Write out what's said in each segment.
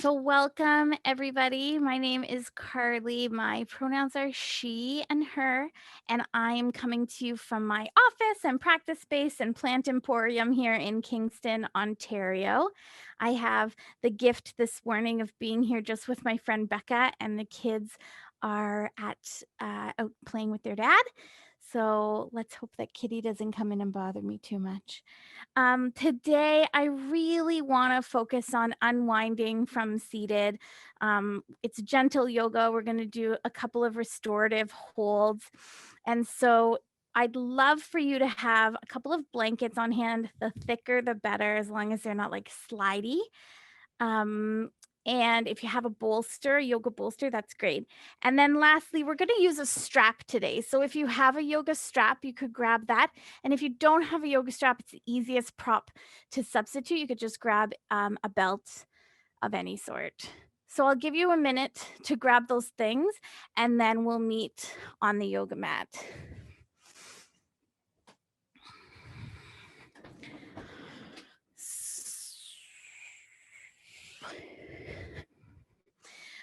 So, welcome everybody. My name is Carly. My pronouns are she and her, and I'm coming to you from my office and practice space and plant emporium here in Kingston, Ontario. I have the gift this morning of being here just with my friend Becca, and the kids are out playing with their dad. So, let's hope that Kitty doesn't come in and bother me too much. Today, I really want to focus on unwinding from seated. It's gentle yoga. We're going to do a couple of restorative holds. And so I'd love for you to have a couple of blankets on hand. The thicker, the better, as long as they're not like slidey. Um, and if you have a bolster, a yoga bolster, that's great. And then lastly, we're going to use a strap today. So if you have a yoga strap, you could grab that. And if you don't have a yoga strap, it's the easiest prop to substitute. You could just grab a belt of any sort. So I'll give you a minute to grab those things, and then we'll meet on the yoga mat.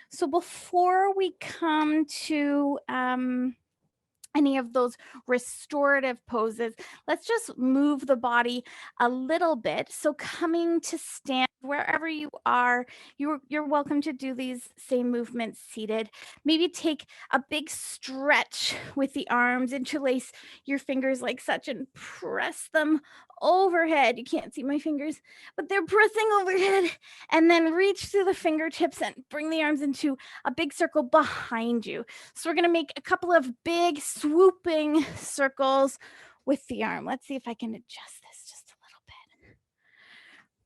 So before we come to any of those restorative poses, let's just move the body a little bit. So coming to stand wherever you are, you're welcome to do these same movements seated. Maybe take a big stretch with the arms, interlace your fingers like such and press them overhead. You can't see my fingers, but they're pressing overhead, and then reach through the fingertips and bring the arms into a big circle behind you. So we're going to make a couple of big swooping circles with the arm. Let's see if I can adjust this just a little bit.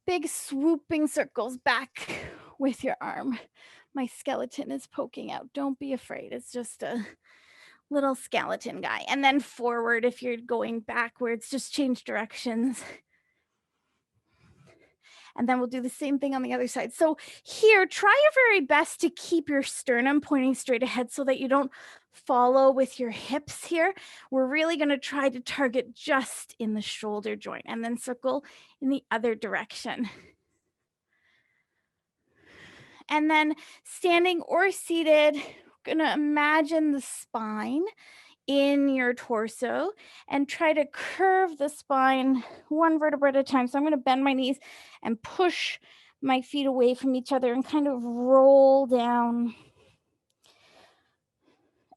Big swooping circles back with your arm. My skeleton is poking out. Don't be afraid. It's just a little skeleton guy. And then forward if you're going backwards, just change directions. And then we'll do the same thing on the other side. So here, try your very best to keep your sternum pointing straight ahead so that you don't follow with your hips here. We're really going to try to target just in the shoulder joint and then circle in the other direction. And then standing or seated, we're going to imagine the spine in your torso and try to curve the spine one vertebra at a time. So I'm going to bend my knees and push my feet away from each other and kind of roll down.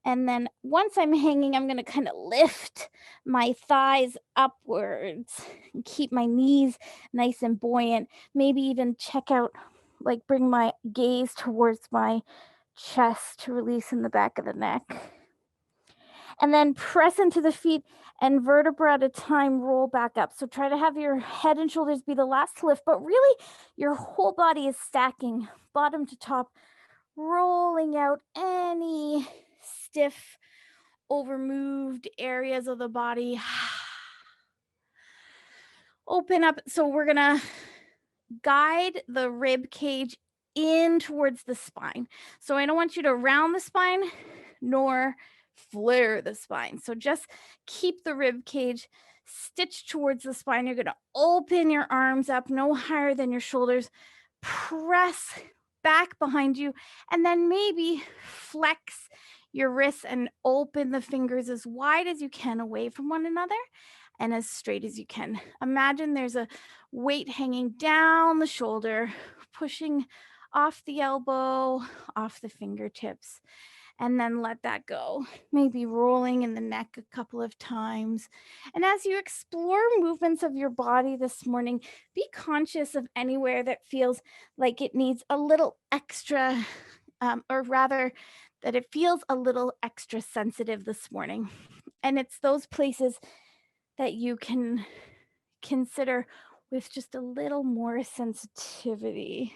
And then once I'm hanging, I'm going to kind of lift my thighs upwards and keep my knees nice and buoyant. Maybe even check out, like bring my gaze towards my chest to release in the back of the neck. And then press into the feet and vertebra at a time roll back up. So try to have your head and shoulders be the last to lift, but really your whole body is stacking bottom to top, rolling out any stiff, overmoved areas of the body. Open up. So we're going to guide the rib cage in towards the spine. So I don't want you to round the spine nor flare the spine. So just keep the rib cage stitched towards the spine. You're going to open your arms up no higher than your shoulders. Press back behind you, and then maybe flex your wrists and open the fingers as wide as you can away from one another and as straight as you can. Imagine there's a weight hanging down the shoulder, pushing off the elbow, off the fingertips, and then let that go. Maybe rolling in the neck a couple of times. And as you explore movements of your body this morning, be conscious of anywhere that feels like it needs a little extra, or rather, that it feels a little extra sensitive this morning. And it's those places that you can consider with just a little more sensitivity.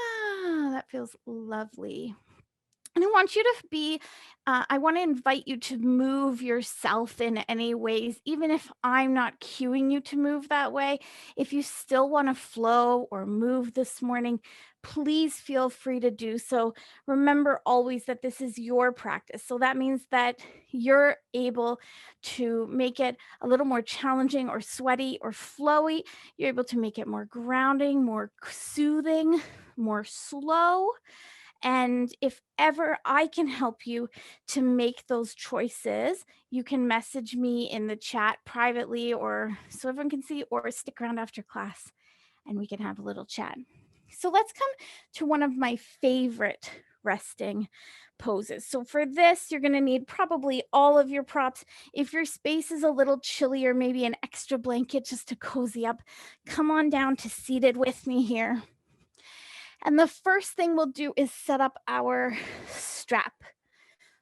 Ah, that feels lovely. And I want you to be, I want to invite you to move yourself in any ways, even if I'm not cueing you to move that way. If you still want to flow or move this morning, please feel free to do so. Remember always that this is your practice. So that means that you're able to make it a little more challenging or sweaty or flowy. You're able to make it more grounding, more soothing, more slow. And if ever I can help you to make those choices, you can message me in the chat privately or so everyone can see, or stick around after class and we can have a little chat. So let's come to one of my favorite resting poses. So for this, you're going to need probably all of your props. If your space is a little chilly or maybe an extra blanket just to cozy up, come on down to seated with me here. And the first thing we'll do is set up our strap.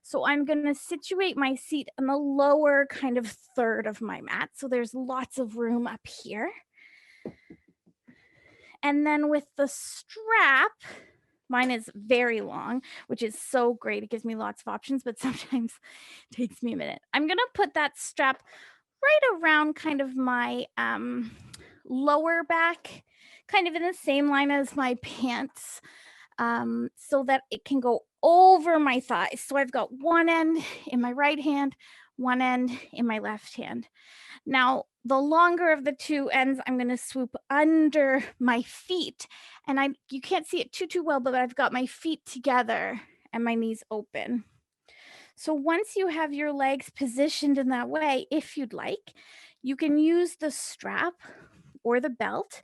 So I'm going to situate my seat in the lower kind of third of my mat. So there's lots of room up here. And then with the strap, mine is very long, which is so great. It gives me lots of options, but sometimes it takes me a minute. I'm going to put that strap right around kind of my lower back, kind of in the same line as my pants, so that it can go over my thighs. So I've got one end in my right hand, one end in my left hand. Now, the longer of the two ends, I'm going to swoop under my feet. And you can't see it too well, but I've got my feet together and my knees open. So once you have your legs positioned in that way, if you'd like, you can use the strap or the belt,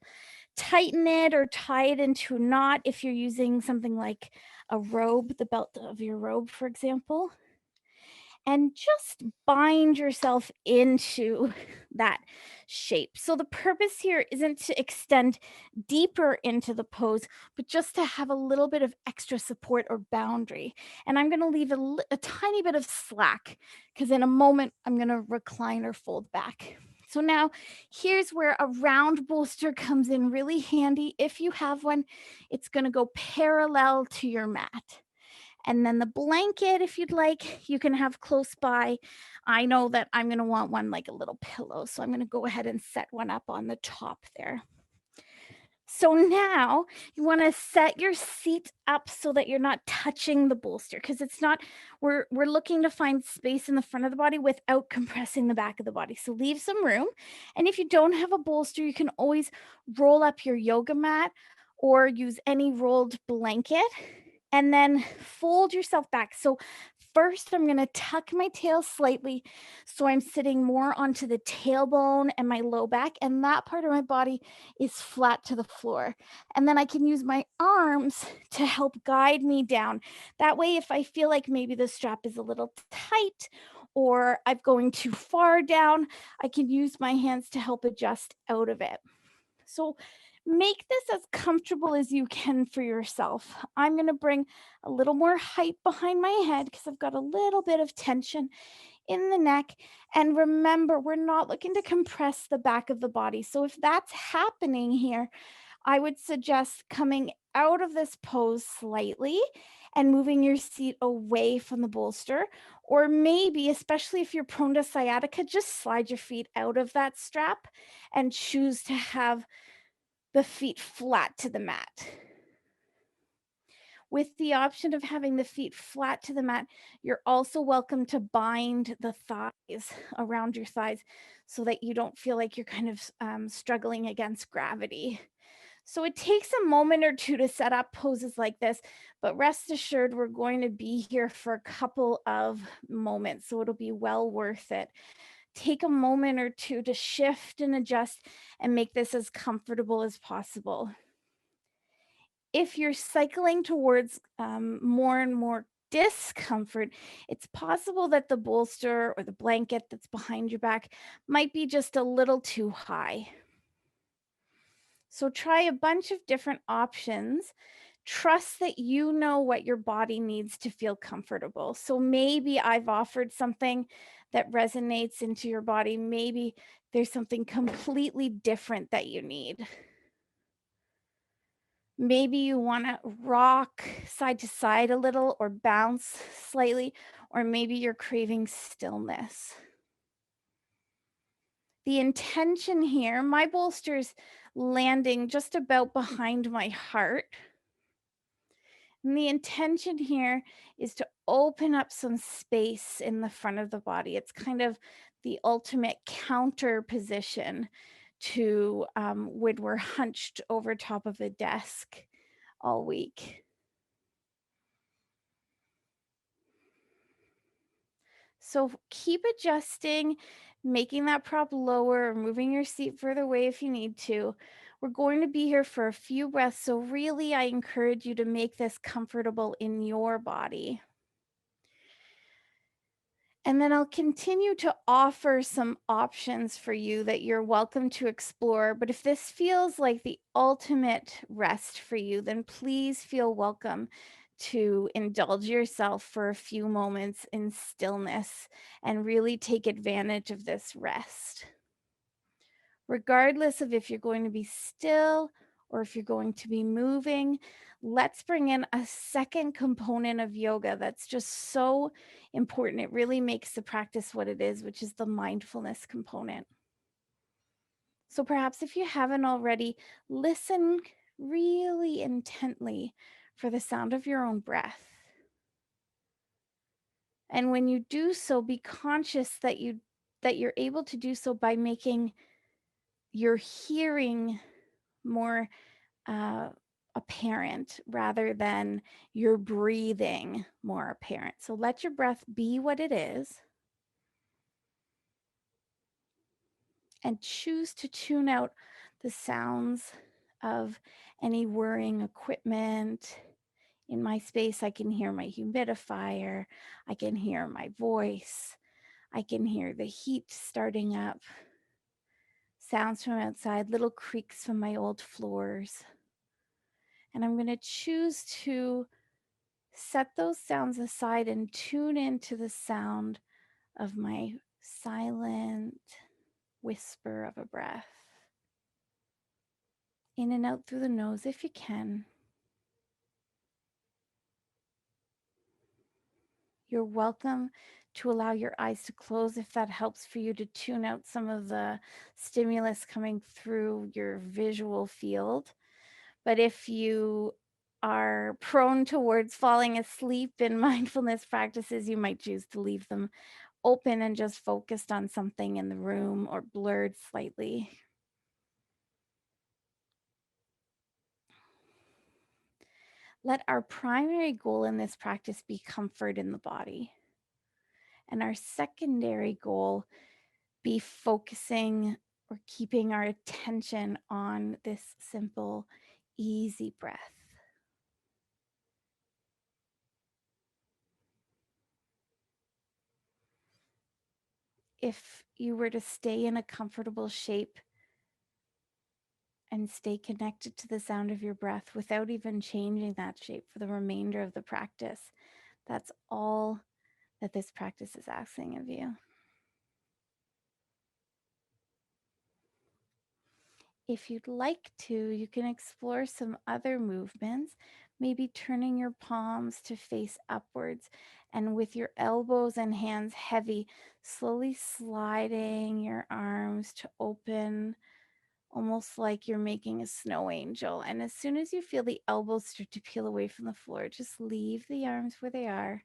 tighten it or tie it into a knot if you're using something like a robe, the belt of your robe, for example, and just bind yourself into that shape. So the purpose here isn't to extend deeper into the pose, but just to have a little bit of extra support or boundary. And I'm going to leave a tiny bit of slack because in a moment I'm going to recline or fold back. So now here's where a round bolster comes in really handy. If you have one, it's going to go parallel to your mat. And then the blanket, if you'd like, you can have close by. I know that I'm going to want one like a little pillow, so I'm going to go ahead and set one up on the top there. So now you want to set your seat up so that you're not touching the bolster, because it's not, we're looking to find space in the front of the body without compressing the back of the body. So leave some room. And if you don't have a bolster, you can always roll up your yoga mat or use any rolled blanket and then fold yourself back. So first, I'm going to tuck my tail slightly so I'm sitting more onto the tailbone and my low back, and that part of my body is flat to the floor. And then I can use my arms to help guide me down. That way, if I feel like maybe the strap is a little tight or I'm going too far down, I can use my hands to help adjust out of it. So make this as comfortable as you can for yourself. I'm going to bring a little more height behind my head because I've got a little bit of tension in the neck. And remember, we're not looking to compress the back of the body. So if that's happening here, I would suggest coming out of this pose slightly and moving your seat away from the bolster. Or maybe, especially if you're prone to sciatica, just slide your feet out of that strap and choose to have the feet flat to the mat. With the option of having the feet flat to the mat, you're also welcome to bind the thighs around your thighs so that you don't feel like you're kind of struggling against gravity. So it takes a moment or two to set up poses like this, but rest assured we're going to be here for a couple of moments, so it'll be well worth it. Take a moment or two to shift and adjust and make this as comfortable as possible. If you're cycling towards more and more discomfort, it's possible that the bolster or the blanket that's behind your back might be just a little too high. So try a bunch of different options. Trust that you know what your body needs to feel comfortable. So maybe I've offered something that resonates into your body. Maybe there's something completely different that you need. Maybe you want to rock side to side a little or bounce slightly, or maybe you're craving stillness. The intention here, my bolster's landing just about behind my heart. And the intention here is to open up some space in the front of the body. It's kind of the ultimate counter position to when we're hunched over top of a desk all week. So keep adjusting, making that prop lower, or moving your seat further away if you need to. We're going to be here for a few breaths. So, really, I encourage you to make this comfortable in your body. And then I'll continue to offer some options for you that you're welcome to explore. But if this feels like the ultimate rest for you, then please feel welcome to indulge yourself for a few moments in stillness and really take advantage of this rest. Regardless of if you're going to be still or if you're going to be moving, let's bring in a second component of yoga that's just so important. It really makes the practice what it is, which is the mindfulness component. So perhaps if you haven't already, listen really intently for the sound of your own breath. And when you do so, be conscious that you're able to do so by making your hearing more uh, apparent rather than your breathing more apparent. So let your breath be what it is and choose to tune out the sounds of any whirring equipment. In my space, I can hear my humidifier, I can hear my voice, I can hear the heat starting up, sounds from outside, little creaks from my old floors. And I'm going to choose to set those sounds aside and tune into the sound of my silent whisper of a breath. In and out through the nose if you can. You're welcome to allow your eyes to close if that helps for you to tune out some of the stimulus coming through your visual field. But if you are prone towards falling asleep in mindfulness practices, you might choose to leave them open and just focused on something in the room or blurred slightly. Let our primary goal in this practice be comfort in the body. And our secondary goal be focusing or keeping our attention on this simple, easy breath. If you were to stay in a comfortable shape and stay connected to the sound of your breath without even changing that shape for the remainder of the practice, that's all that this practice is asking of you. If you'd like to, you can explore some other movements, maybe turning your palms to face upwards and with your elbows and hands heavy, slowly sliding your arms to open, almost like you're making a snow angel. And as soon as you feel the elbows start to peel away from the floor, just leave the arms where they are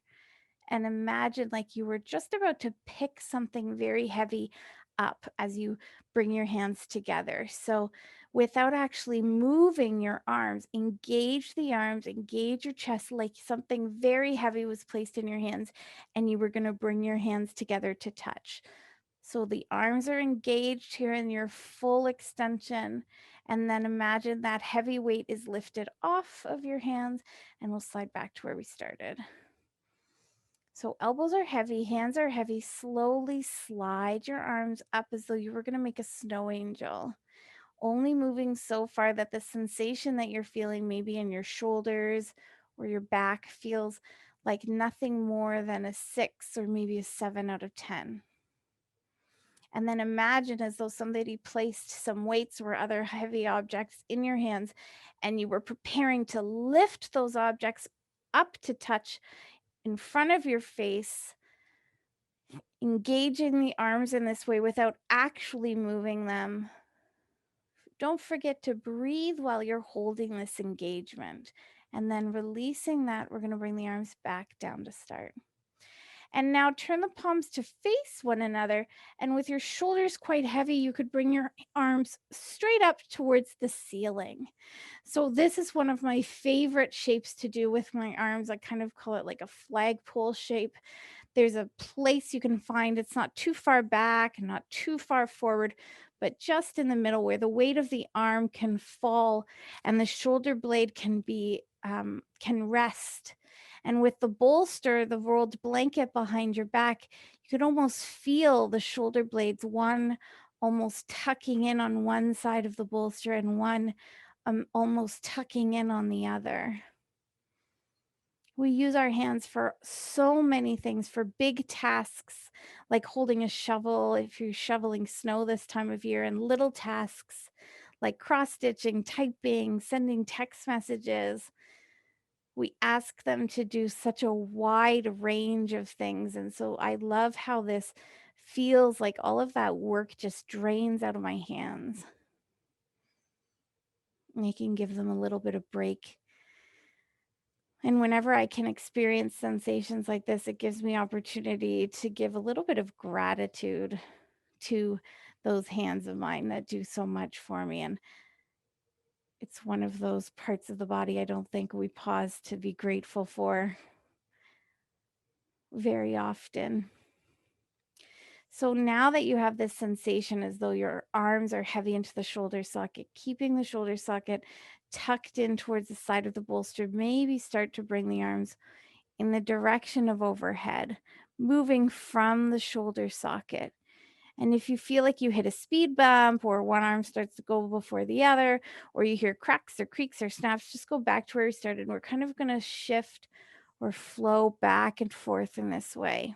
and imagine like you were just about to pick something very heavy up as you bring your hands together. So, without actually moving your arms, engage the arms, engage your chest like something very heavy was placed in your hands, and you were going to bring your hands together to touch. So, the arms are engaged here in your full extension. And then imagine that heavy weight is lifted off of your hands, and we'll slide back to where we started. So elbows are heavy, hands are heavy. Slowly slide your arms up as though you were going to make a snow angel. Only moving so far that the sensation that you're feeling maybe in your shoulders or your back feels like nothing more than a 6 or maybe a 7 out of 10. And then imagine as though somebody placed some weights or other heavy objects in your hands, and you were preparing to lift those objects up to touch in front of your face, engaging the arms in this way without actually moving them. Don't forget to breathe while you're holding this engagement. And then releasing that, we're going to bring the arms back down to start. And now turn the palms to face one another. And with your shoulders quite heavy, you could bring your arms straight up towards the ceiling. So, this is one of my favorite shapes to do with my arms. I kind of call it like a flagpole shape. There's a place you can find, it's not too far back and not too far forward, but just in the middle where the weight of the arm can fall and the shoulder blade can rest. And with the bolster, the rolled blanket behind your back, you could almost feel the shoulder blades, one almost tucking in on one side of the bolster and one almost tucking in on the other. We use our hands for so many things, for big tasks like holding a shovel if you're shoveling snow this time of year, and little tasks like cross stitching, typing, sending text messages. We ask them to do such a wide range of things. And so I love how this feels like all of that work just drains out of my hands. And you can give them a little bit of break. And whenever I can experience sensations like this, it gives me opportunity to give a little bit of gratitude to those hands of mine that do so much for me. And it's one of those parts of the body I don't think we pause to be grateful for very often. So now that you have this sensation as though your arms are heavy into the shoulder socket, keeping the shoulder socket tucked in towards the side of the bolster, maybe start to bring the arms in the direction of overhead, moving from the shoulder socket. And if you feel like you hit a speed bump or one arm starts to go before the other, or you hear cracks or creaks or snaps, just go back to where you started. We're kind of going to shift or flow back and forth in this way.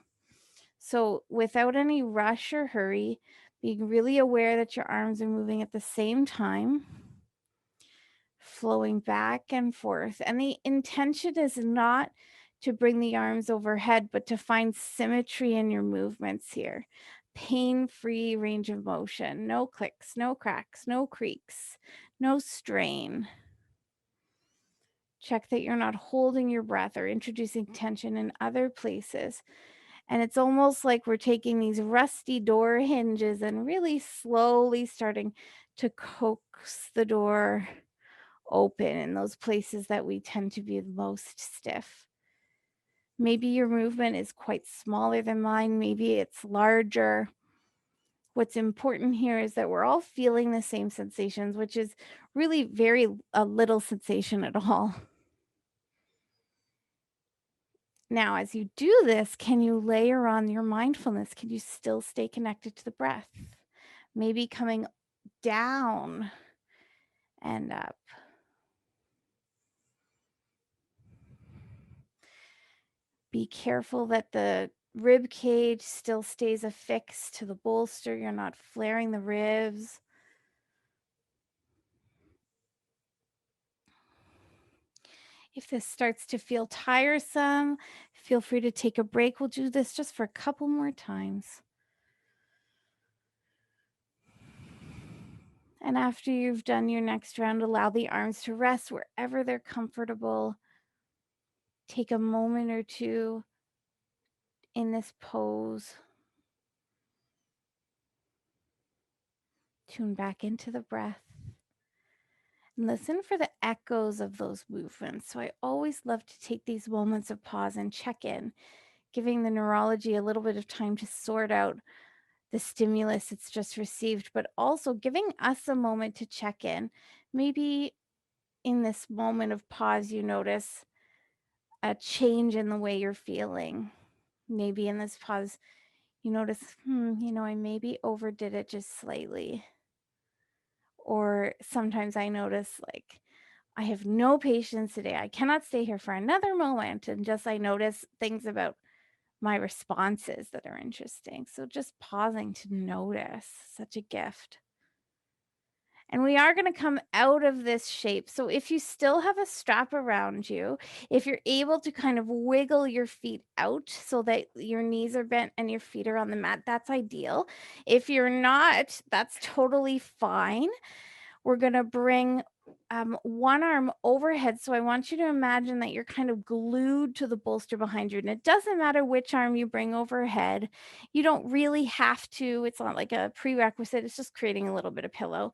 So, without any rush or hurry, being really aware that your arms are moving at the same time, flowing back and forth. And the intention is not to bring the arms overhead, but to find symmetry in your movements here. Pain free range of motion, no clicks, no cracks, no creaks, no strain. Check that you're not holding your breath or introducing tension in other places. And it's almost like we're taking these rusty door hinges and really slowly starting to coax the door open in those places that we tend to be the most stiff. Maybe your movement is quite smaller than mine, maybe it's larger. What's important here is that we're all feeling the same sensations, which is really very a little sensation at all. Now, as you do this, can you layer on your mindfulness? Can you still stay connected to the breath? Maybe coming down and up. Be careful that the rib cage still stays affixed to the bolster. You're not flaring the ribs. If this starts to feel tiresome, feel free to take a break. We'll do this just for a couple more times. And after you've done your next round, allow the arms to rest wherever they're comfortable. Take a moment or two in this pose. Tune back into the breath. And listen for the echoes of those movements. So I always love to take these moments of pause and check in, giving the neurology a little bit of time to sort out the stimulus it's just received, but also giving us a moment to check in. Maybe in this moment of pause, you notice a change in the way you're feeling. Maybe in this pause, you notice, I maybe overdid it just slightly. Or sometimes I notice, like, I have no patience today. I cannot stay here for another moment. And just I notice things about my responses that are interesting. So just pausing to notice, such a gift. And we are going to come out of this shape. So if you still have a strap around you, if you're able to kind of wiggle your feet out so that your knees are bent and your feet are on the mat, that's ideal. If you're not, that's totally fine. We're going to bring one arm overhead. So I want you to imagine that you're kind of glued to the bolster behind you. And it doesn't matter which arm you bring overhead. You don't really have to. It's not like a prerequisite. It's just creating a little bit of pillow.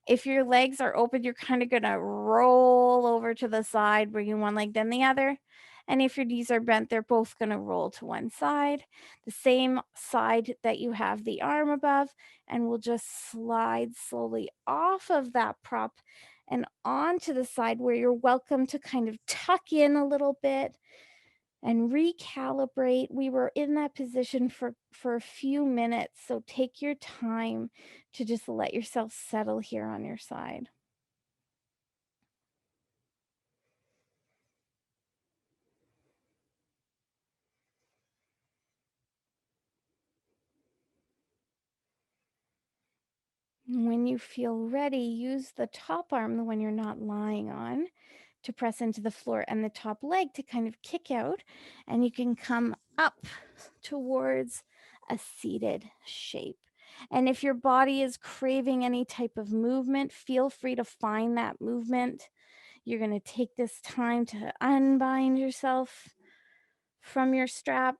If your legs are open, you're kind of gonna roll over to the side, bringing one leg, then the other. And if your knees are bent, they're both gonna roll to one side, the same side that you have the arm above, and we'll just slide slowly off of that prop and onto the side where you're welcome to kind of tuck in a little bit and recalibrate. We were in that position for a few minutes, so take your time to just let yourself settle here on your side. And when you feel ready, use the top arm, the one you're not lying on, to press into the floor and the top leg to kind of kick out, and you can come up towards a seated shape. And if your body is craving any type of movement, feel free to find that movement. You're going to take this time to unbind yourself from your strap.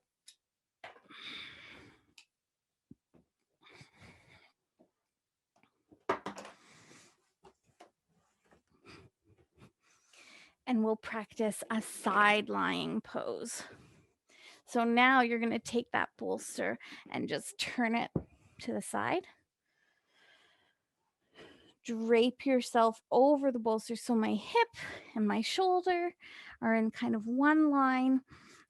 And we'll practice a side lying pose. So now you're going to take that bolster and just turn it to the side. Drape yourself over the bolster so my hip and my shoulder are in kind of one line.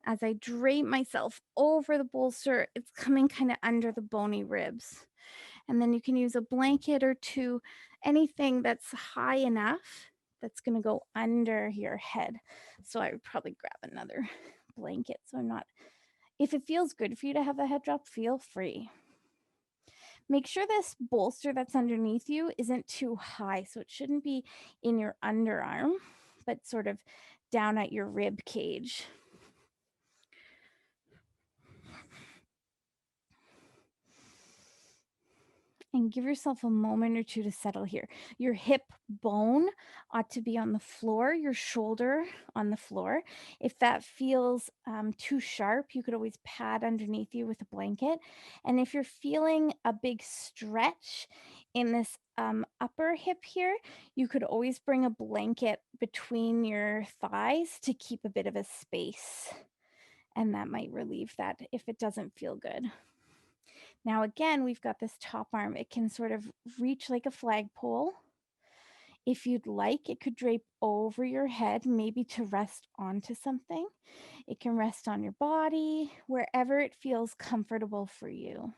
As I drape myself over the bolster, it's coming kind of under the bony ribs. And then you can use a blanket or two, anything that's high enough that's going to go under your head. So I would probably grab another blanket so I'm not. If it feels good for you to have a head drop, feel free. Make sure this bolster that's underneath you isn't too high. So it shouldn't be in your underarm, but sort of down at your rib cage. And give yourself a moment or two to settle here. Your hip bone ought to be on the floor, your shoulder on the floor. If that feels too sharp, you could always pad underneath you with a blanket. And if you're feeling a big stretch in this upper hip here, you could always bring a blanket between your thighs to keep a bit of a space. And that might relieve that if it doesn't feel good. Now, again, we've got this top arm. It can sort of reach like a flagpole. If you'd like, it could drape over your head, maybe to rest onto something. It can rest on your body, wherever it feels comfortable for you.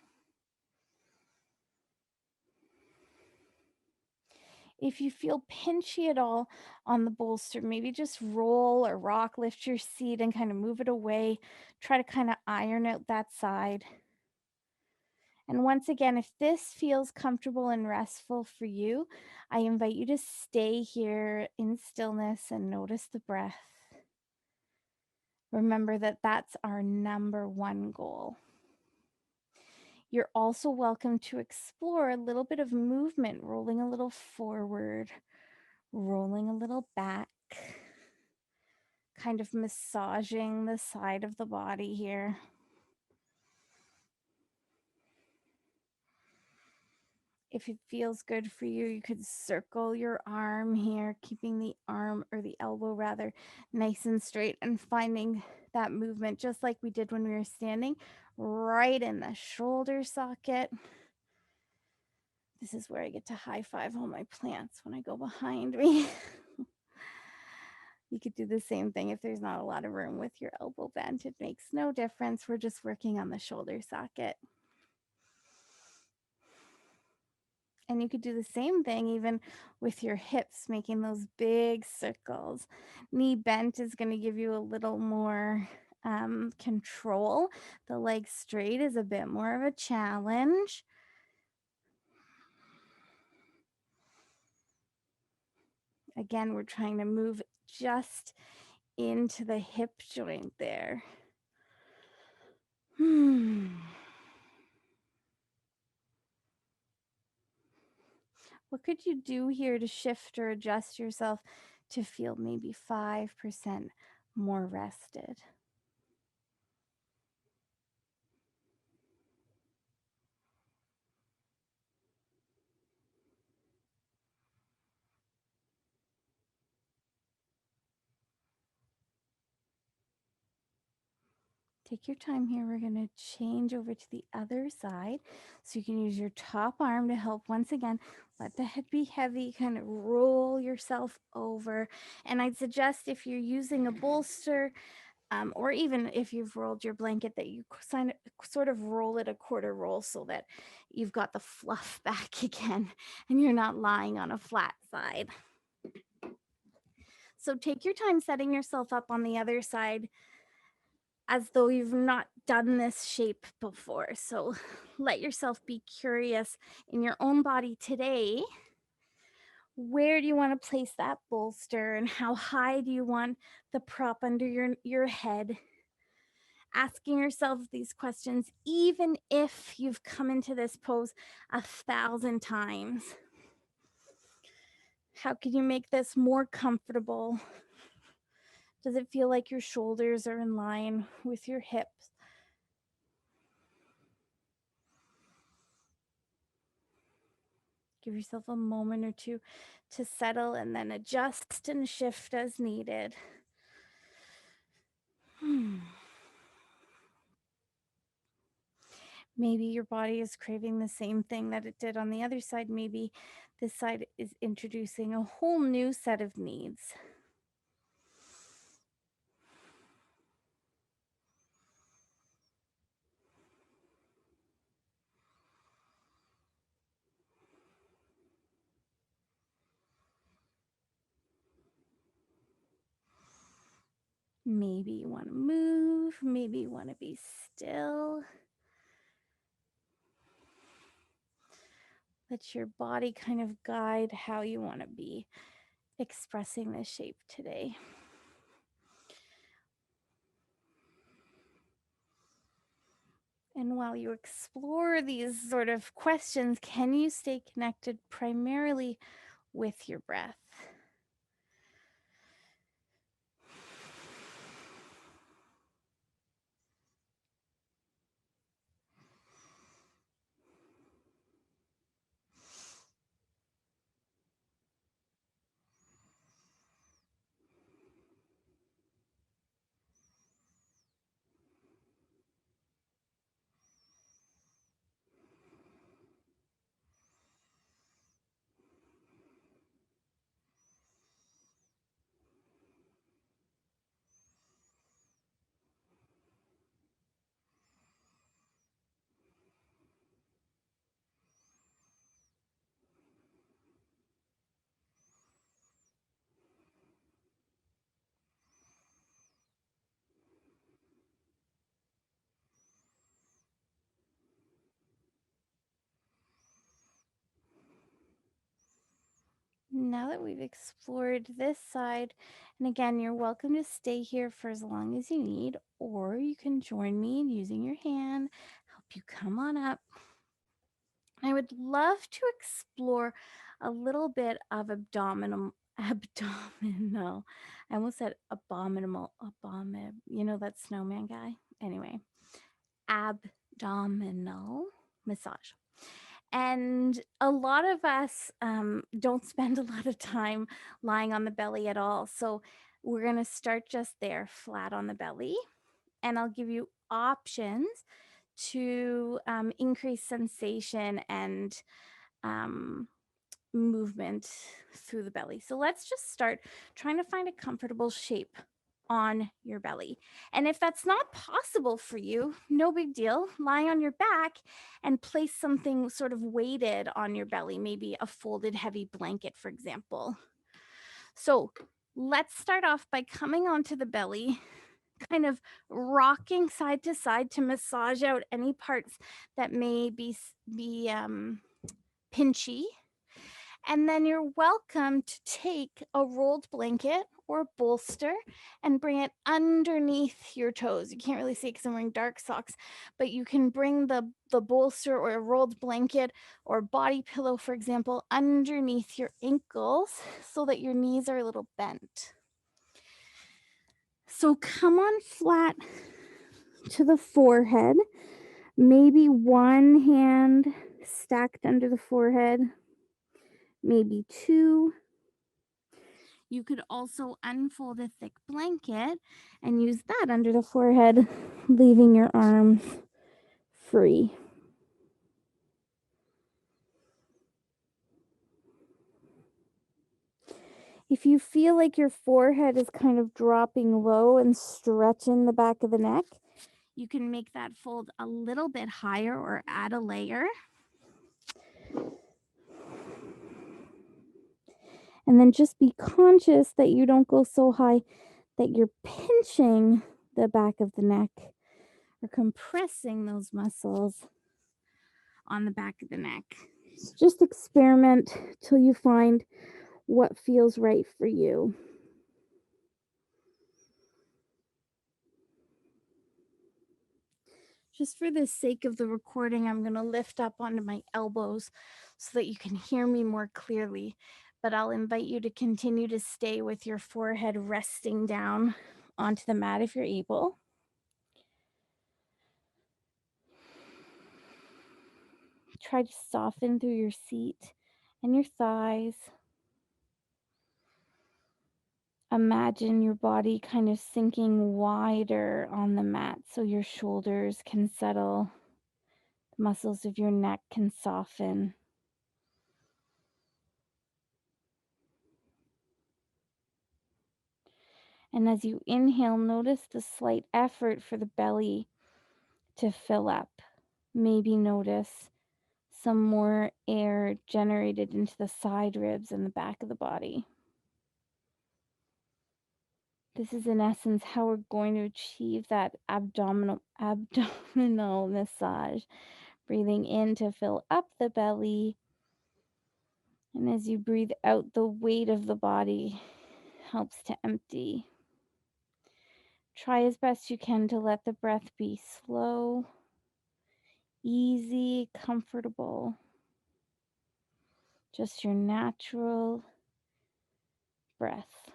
If you feel pinchy at all on the bolster, maybe just roll or rock, lift your seat and kind of move it away. Try to kind of iron out that side. And once again, if this feels comfortable and restful for you, I invite you to stay here in stillness and notice the breath. Remember that that's our number one goal. You're also welcome to explore a little bit of movement, rolling a little forward, rolling a little back, kind of massaging the side of the body here. If it feels good for you, you could circle your arm here, keeping the arm or the elbow rather nice and straight and finding that movement just like we did when we were standing right in the shoulder socket. This is where I get to high five all my plants when I go behind me. You could do the same thing if there's not a lot of room with your elbow bent. It makes no difference. We're just working on the shoulder socket. And you could do the same thing even with your hips, making those big circles. Knee bent is going to give you a little more control. The legs straight is a bit more of a challenge. Again, we're trying to move just into the hip joint there. What could you do here to shift or adjust yourself to feel maybe 5% more rested? Take your time here. We're going to change over to the other side. So you can use your top arm to help once again. Let the head be heavy, kind of roll yourself over. And I'd suggest if you're using a bolster, or even if you've rolled your blanket, that you sort of roll it a quarter roll so that you've got the fluff back again and you're not lying on a flat side. So take your time setting yourself up on the other side as though you've not done this shape before. So let yourself be curious in your own body today. Where do you want to place that bolster and how high do you want the prop under your head? Asking yourself these questions, even if you've come into this pose 1,000 times. How can you make this more comfortable? Does it feel like your shoulders are in line with your hips? Give yourself a moment or two to settle and then adjust and shift as needed. Maybe your body is craving the same thing that it did on the other side. Maybe this side is introducing a whole new set of needs. Maybe you want to move. Maybe you want to be still. Let your body kind of guide how you want to be expressing this shape today. And while you explore these sort of questions, can you stay connected primarily with your breath? Now that we've explored this side, and again, you're welcome to stay here for as long as you need, or you can join me in using your hand, help you come on up. I would love to explore a little bit of abdominal. I almost said abominable, you know, that snowman guy. Anyway, abdominal massage. And a lot of us don't spend a lot of time lying on the belly at all. So we're going to start just there, flat on the belly. And I'll give you options to increase sensation and movement through the belly. So let's just start trying to find a comfortable shape on your belly. And if that's not possible for you, no big deal. Lie on your back and place something sort of weighted on your belly, maybe a folded heavy blanket, for example. So let's start off by coming onto the belly kind of rocking side to side to massage out any parts that may be pinchy. And then you're welcome to take a rolled blanket or bolster and bring it underneath your toes. You can't really see it because I'm wearing dark socks, but you can bring the bolster or a rolled blanket or body pillow, for example, underneath your ankles so that your knees are a little bent. So come on flat to the forehead, maybe one hand stacked under the forehead, maybe two. You could also unfold a thick blanket and use that under the forehead, leaving your arms free. If you feel like your forehead is kind of dropping low and stretching the back of the neck, you can make that fold a little bit higher or add a layer. And then just be conscious that you don't go so high that you're pinching the back of the neck or compressing those muscles on the back of the neck. So just experiment till you find what feels right for you. Just for the sake of the recording, I'm going to lift up onto my elbows so that you can hear me more clearly. But I'll invite you to continue to stay with your forehead resting down onto the mat if you're able. Try to soften through your seat and your thighs. Imagine your body kind of sinking wider on the mat so your shoulders can settle, the muscles of your neck can soften. And as you inhale, notice the slight effort for the belly to fill up. Maybe notice some more air generated into the side ribs and the back of the body. This is in essence how we're going to achieve that abdominal massage. Breathing in to fill up the belly. And as you breathe out, the weight of the body helps to empty. Try as best you can to let the breath be slow, easy, comfortable. Just your natural breath.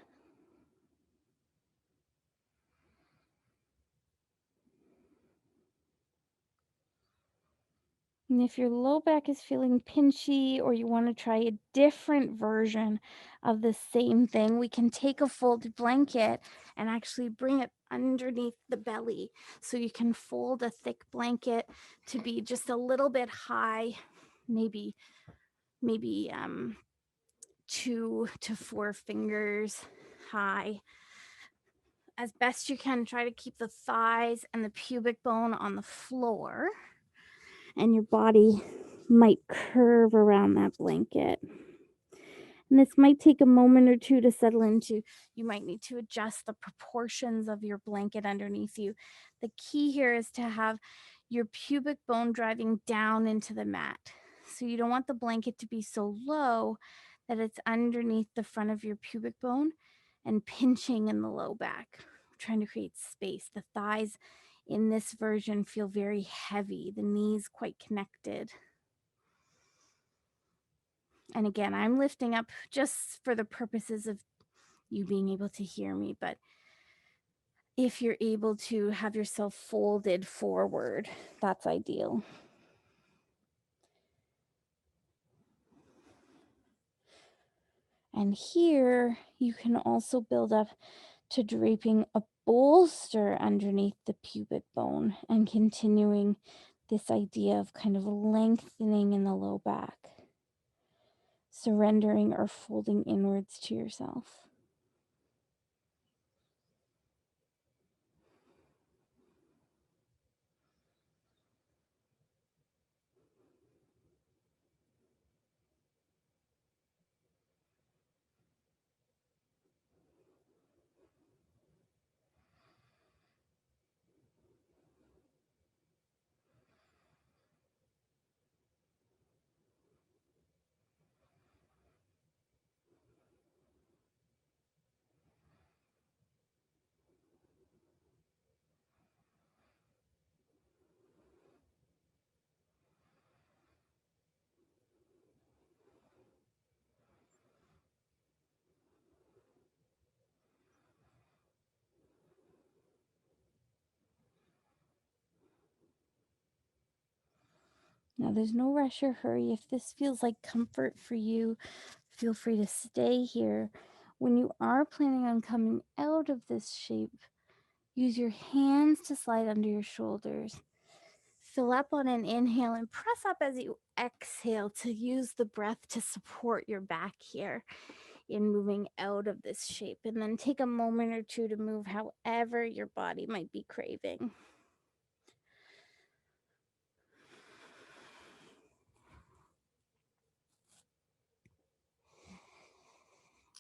And if your low back is feeling pinchy or you want to try a different version of the same thing, we can take a folded blanket and actually bring it underneath the belly. So you can fold a thick blanket to be just a little bit high, maybe 2 to 4 fingers high. As best you can, try to keep the thighs and the pubic bone on the floor. And your body might curve around that blanket. And this might take a moment or two to settle into. You might need to adjust the proportions of your blanket underneath you. The key here is to have your pubic bone driving down into the mat. So you don't want the blanket to be so low that it's underneath the front of your pubic bone and pinching in the low back. We're trying to create space. The thighs in this version feel very heavy, the knees quite connected. And again, I'm lifting up just for the purposes of you being able to hear me, but if you're able to have yourself folded forward, that's ideal. And here you can also build up to draping a bolster underneath the pubic bone and continuing this idea of kind of lengthening in the low back, surrendering or folding inwards to yourself. Now, there's no rush or hurry. If this feels like comfort for you, feel free to stay here. When you are planning on coming out of this shape, use your hands to slide under your shoulders. Fill up on an inhale and press up as you exhale to use the breath to support your back here in moving out of this shape. And then take a moment or two to move however your body might be craving.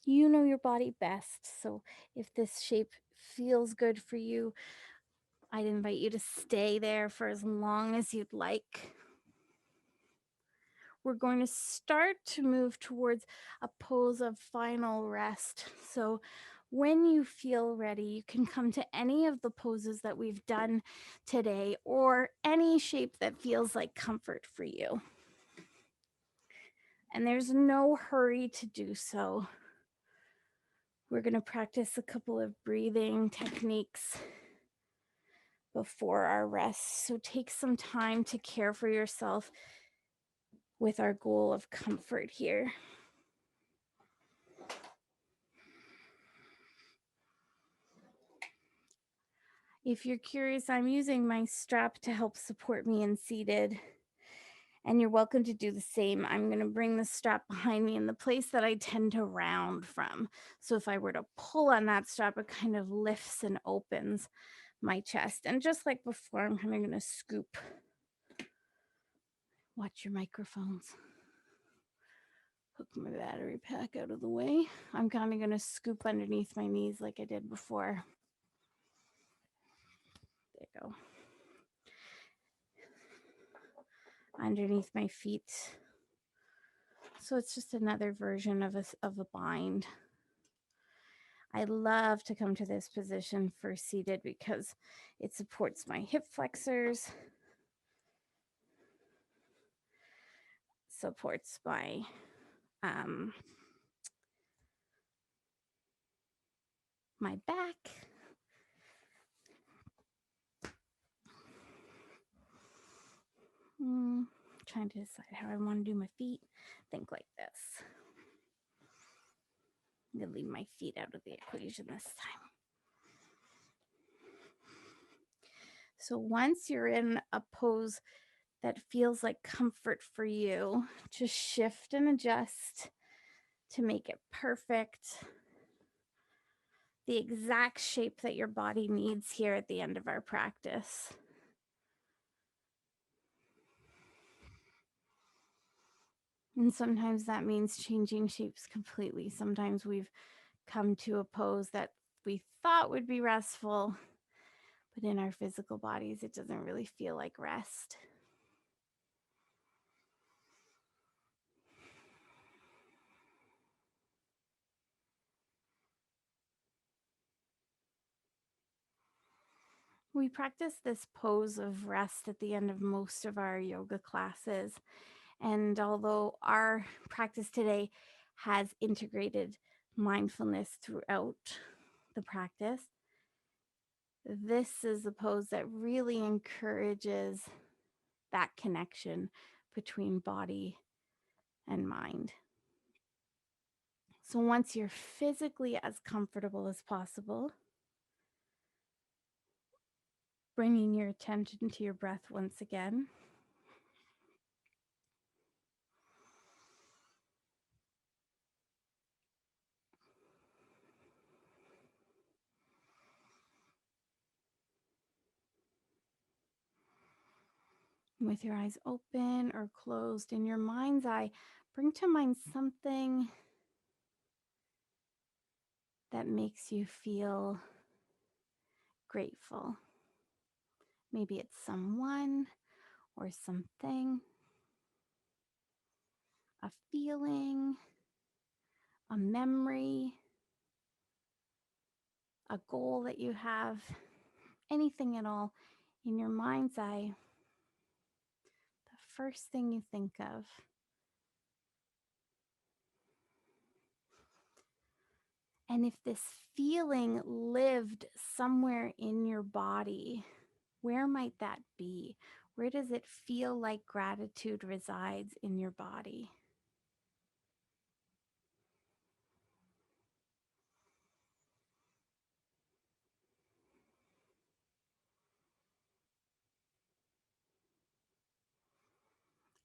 You know your body best. So if this shape feels good for you, I'd invite you to stay there for as long as you'd like. We're going to start to move towards a pose of final rest. So when you feel ready, you can come to any of the poses that we've done today or any shape that feels like comfort for you. And there's no hurry to do so. We're going to practice a couple of breathing techniques before our rest. So take some time to care for yourself with our goal of comfort here. If you're curious, I'm using my strap to help support me in seated, and you're welcome to do the same. I'm going to bring the strap behind me in the place that I tend to round from. So if I were to pull on that strap, it kind of lifts and opens my chest. And just like before, I'm kind of going to scoop. Watch your microphones. Hook my battery pack out of the way. I'm kind of going to scoop underneath my knees like I did before. There you go. Underneath my feet. So it's just another version of a bind. I love to come to this position for seated because it supports my hip flexors, supports my my back. Trying to decide how I want to do my feet. Think like this. I'm going to leave my feet out of the equation this time. So once you're in a pose that feels like comfort for you, just shift and adjust to make it perfect. The exact shape that your body needs here at the end of our practice. And sometimes that means changing shapes completely. Sometimes we've come to a pose that we thought would be restful, but in our physical bodies, it doesn't really feel like rest. We practice this pose of rest at the end of most of our yoga classes. And although our practice today has integrated mindfulness throughout the practice, this is a pose that really encourages that connection between body and mind. So once you're physically as comfortable as possible, bringing your attention to your breath once again. With your eyes open or closed, in your mind's eye, bring to mind something that makes you feel grateful. Maybe it's someone or something, a feeling, a memory, a goal that you have, anything at all. In your mind's eye, the first thing you think of. And if this feeling lived somewhere in your body, where might that be? Where does it feel like gratitude resides in your body?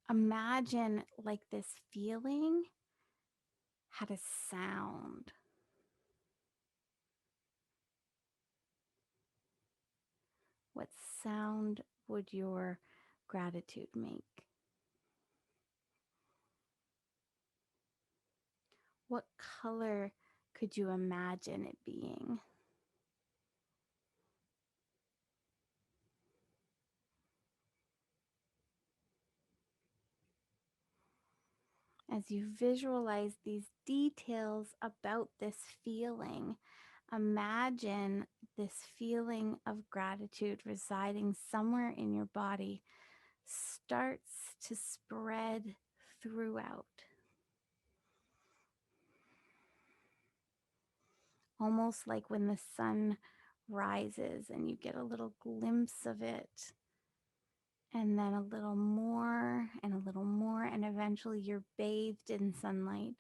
Imagine like this feeling had a sound. What sound would your gratitude make? What color could you imagine it being? As you visualize these details about this feeling, imagine this feeling of gratitude residing somewhere in your body starts to spread throughout. Almost like when the sun rises and you get a little glimpse of it, and then a little more and a little more, and eventually you're bathed in sunlight.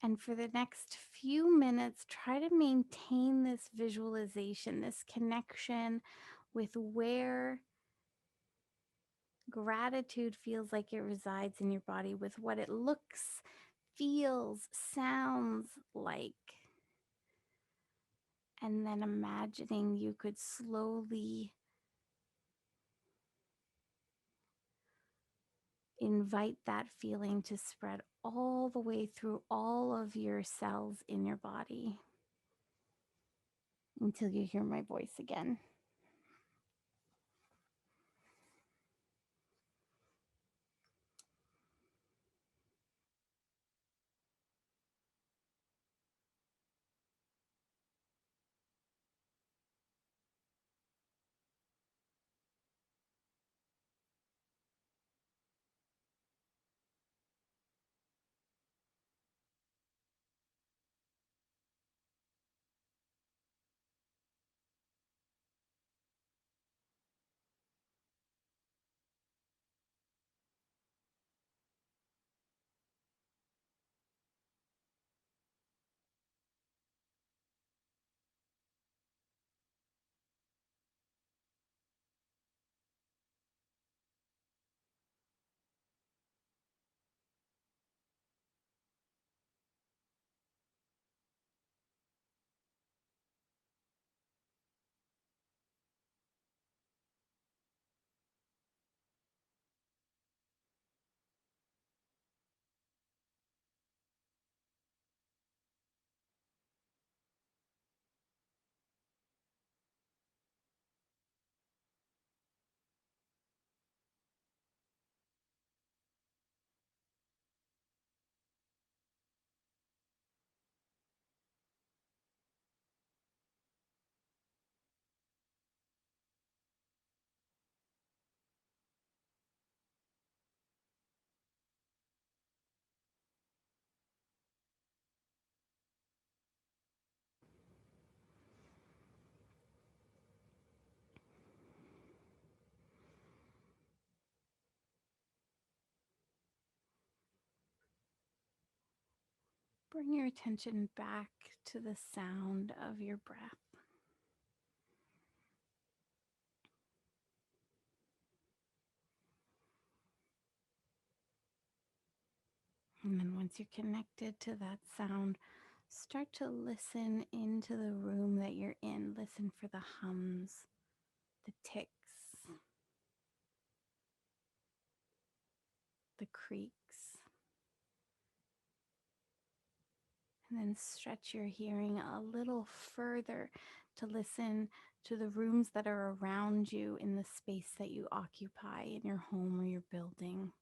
And for the next few minutes, try to maintain this visualization, this connection with where gratitude feels like it resides in your body, with what it looks, feels, sounds like. And then imagining you could slowly invite that feeling to spread all the way through all of your cells in your body until you hear my voice again. Bring your attention back to the sound of your breath. And then once you're connected to that sound, start to listen into the room that you're in. Listen for the hums, the ticks, the creaks. And then stretch your hearing a little further to listen to the rooms that are around you in the space that you occupy in your home or your building.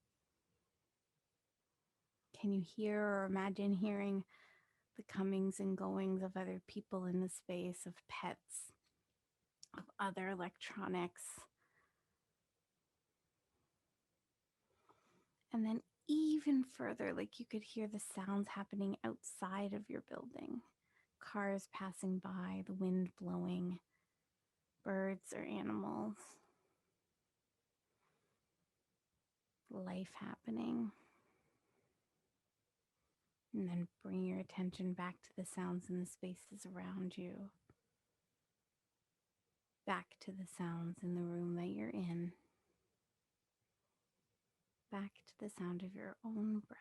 Can you hear or imagine hearing the comings and goings of other people in the space, of pets, of other electronics? And then even further, like you could hear the sounds happening outside of your building, cars passing by, the wind blowing, birds or animals, life happening. And then bring your attention back to the sounds in the spaces around you, back to the sounds in the room that you're in, back to the sound of your own breath.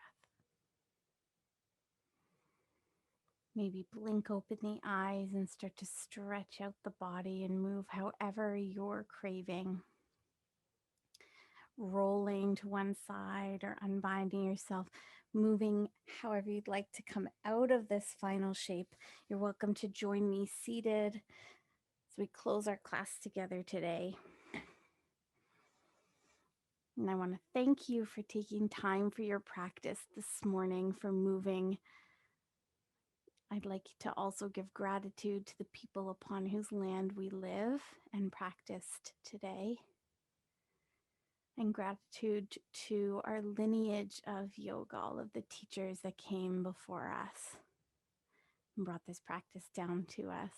Maybe blink open the eyes and start to stretch out the body and move however you're craving. Rolling to one side or unbinding yourself, moving however you'd like to come out of this final shape. You're welcome to join me seated as we close our class together today. And I want to thank you for taking time for your practice this morning, for moving. I'd like to also give gratitude to the people upon whose land we live and practiced today. And gratitude to our lineage of yoga, all of the teachers that came before us and brought this practice down to us.